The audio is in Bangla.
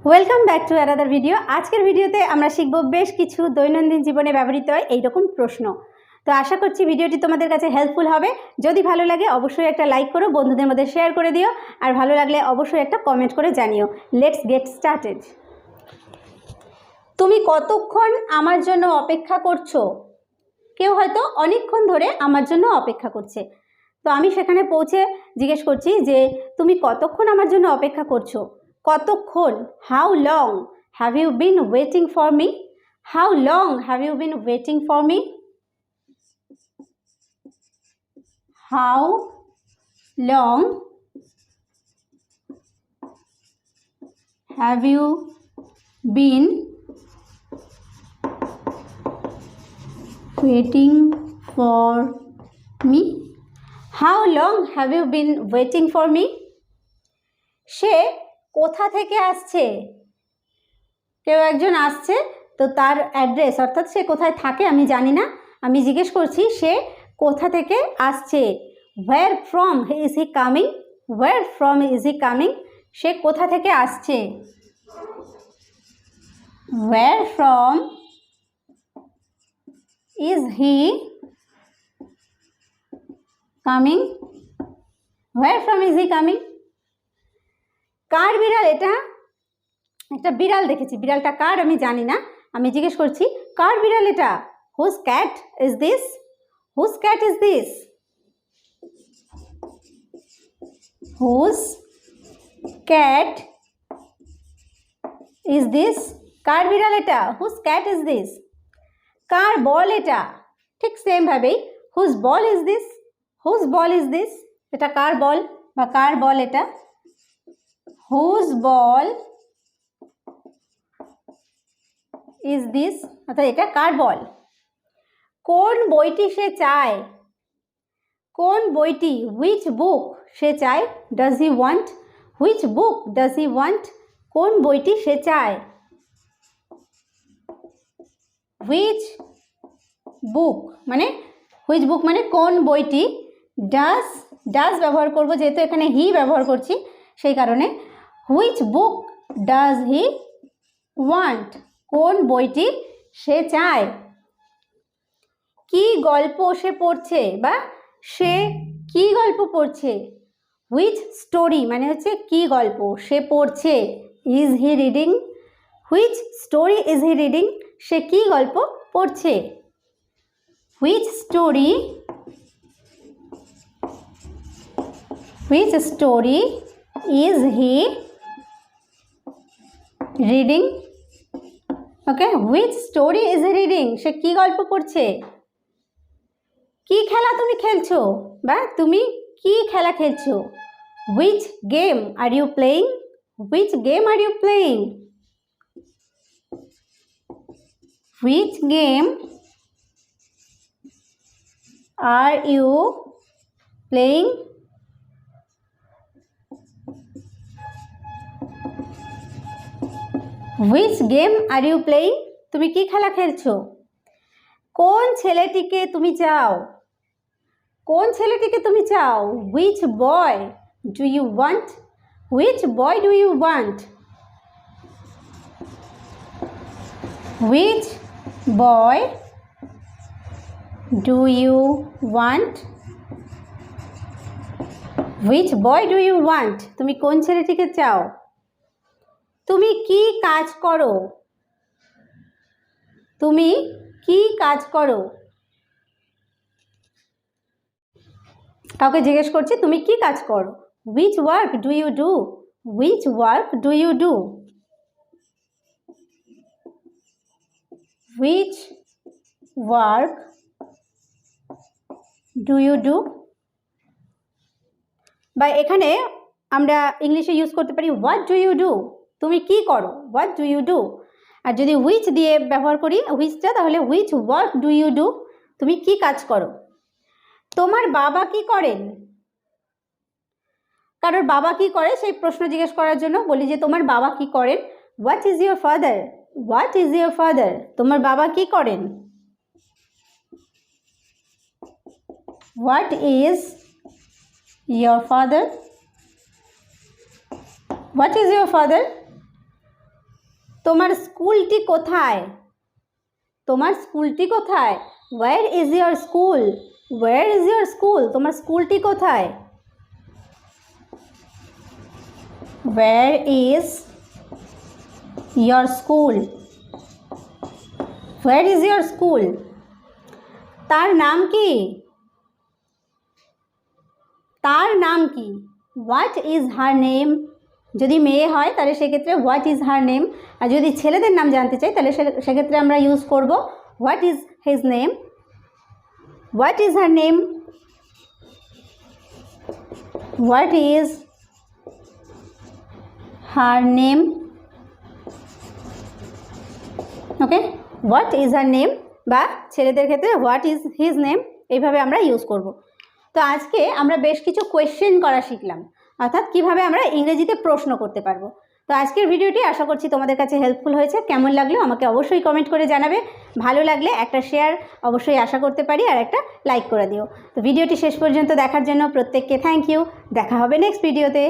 Welcome back to another video. আজকের ভিডিওতে আমরা শিখব বেশ কিছু দৈনন্দিন জীবনে ব্যবহৃত হয় এইরকম প্রশ্ন। তো আশা করছি ভিডিওটি তোমাদের কাছে হেল্পফুল হবে। যদি ভালো লাগে অবশ্যই একটা লাইক করো, বন্ধুদের মধ্যে শেয়ার করে দিও, আর ভালো লাগলে অবশ্যই একটা কমেন্ট করে জানিও। Let's get started. তুমি কতক্ষণ আমার জন্য অপেক্ষা করছো? কেউ হয়তো অনেকক্ষণ ধরে আমার জন্য অপেক্ষা করছে। তো আমি সেখানে পৌঁছে জিজ্ঞেস করছি যে তুমি কতক্ষণ আমার জন্য অপেক্ষা করছো? কতক্ষণ? How long have you been waiting for me? How long have you been waiting for me? How long have you been waiting for me? How long have you been waiting for me? সে কোথা থেকে আসছে? কেউ একজন আসছে, তো তার অ্যাড্রেস অর্থাৎ সে কোথায় থাকে আমি জানি না, আমি জিজ্ঞেস করছি সে কোথা থেকে আসছে। Where from is he coming? Where from is he coming? সে কোথা থেকে আসছে? Where from is he coming? Where from is he coming? কার বিড়াল এটা? একটা বিড়াল দেখেছি, বিড়ালটা কার আমি জানি না, আমি জিজ্ঞেস করছি কার বিড়াল এটা? Whose cat is this? Whose cat is this? Whose cat is this? কার বিড়াল এটা? Whose cat is this? কার বল এটা? ঠিক সেম ভাবেই whose ball is this? Whose ball is this? এটা কার বল বা কার বল এটা? হুজ বল ইজ দিস, অর্থাৎ এটা কার বল? কোন বইটি সে চায়? কোন বইটি? হুইচ বুক সে চায়? Does he want? Which book does he want? কোন বইটি সে চায়? হুইচ বুক মানে হুইচ বুক মানে কোন বইটি। ডাজ ডাজ ব্যবহার করব যেহেতু এখানে হি ব্যবহার করছি সেই কারণে। Which book does he want? কোন বইটি সে চায়। কি গল্প সে পড়ছে বা সে কি গল্প পড়ছে? হুইচ স্টোরি মানে হচ্ছে কি গল্প সে পড়ছে। Is he reading? Which story is he reading? সে কি গল্প পড়ছে। Which story is he reading? Okay, which story is he reading? সে কি গল্প পড়ছে। কি খেলা তুমি খেলছো বা তুমি কি খেলা খেলছো? Which game are you playing? Which game are you playing? Which game are you playing? Which game are you playing? তুমি কি খেলা খেলছো? কোন ছেলেটিকে তুমি চাও? কোন ছেলেটিকে তুমি চাও? Which boy do you want? Which boy do you want? Which boy do you want? Which boy do you want? তুমি কোন ছেলেটিকে চাও? তুমি কি কাজ করো? তুমি কি কাজ করো? কাউকে জিজ্ঞেস করছি তুমি কি কাজ করো। Which work do you do? Which work do you do? Which work do you do? বা এখানে আমরা ইংলিশে ইউজ করতে পারি হোয়াট ডু ইউ ডু? তুমি কি করো? What do you do? আর যদি হুইচ দিয়ে ব্যবহার করি হুইচটা, তাহলে which work do you do? তুমি কি কাজ করো। তোমার বাবা কি করেন? কারোর বাবা কি করে সেই প্রশ্ন জিজ্ঞেস করার জন্য বলি যে তোমার বাবা কি করেন। What is your father? What is your father? তোমার বাবা কি করেন? What is your father? What is your father? তোমার স্কুলটি কোথায়? তোমার স্কুলটি কোথায়? Where is your school? Where is your school? তোমার স্কুলটি কোথায়? Where is your school? Where is your school? তার নাম কি? তার নাম কি? What is her name? যদি মেয়ে হয় তাহলে সেক্ষেত্রে হোয়াট ইজ হার নেম, আর যদি ছেলেদের নাম জানতে চাই তাহলে সেক্ষেত্রে আমরা ইউজ করব what is his name. What is her name? What is her name? Okay, what is her name, বা ছেলেদের ক্ষেত্রে হোয়াট ইজ হিজ নেম, এইভাবে আমরা ইউজ করব। তো আজকে আমরা বেশ কিছু কোয়েশ্চেন করা শিখলাম, অর্থাৎ কিভাবে আমরা ইংরেজিতে প্রশ্ন করতে পারবো। তো আজকের ভিডিওটি আশা করছি তোমাদের কাছে হেল্পফুল হয়েছে। কেমন লাগলো আমাকে অবশ্যই কমেন্ট করে জানাবে। ভালো লাগলে একটা শেয়ার অবশ্যই আশা করতে পারি, আর একটা লাইক করে দিও। তো ভিডিওটি শেষ পর্যন্ত দেখার জন্য প্রত্যেককে থ্যাংক ইউ। দেখা হবে নেক্সট ভিডিওতে।